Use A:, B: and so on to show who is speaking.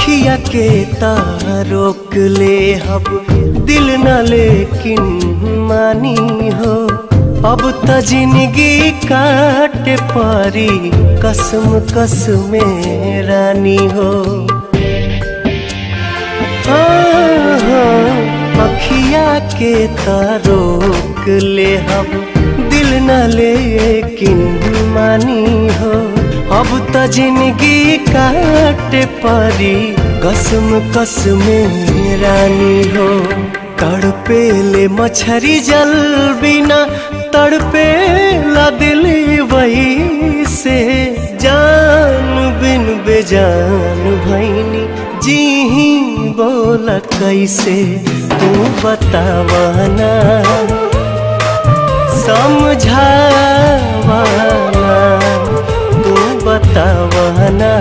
A: अखिया के तारोक ले हब दिल न लेकिन मानी हो। अब त जिंदगी काटे पारी कसम कसम रानी हो। अखिया के तारोक ले हब दिल न लेकिन मानी हो। अब त जिंदगी काटे पारी कसम कसम रानी हो। तड़पे ले मछरी जल बिना तड़पे ला दिल वही से। जान बिन बेजान भैनी जी ही बोला कैसे तू बतावाना समझावाना तू बतावाना।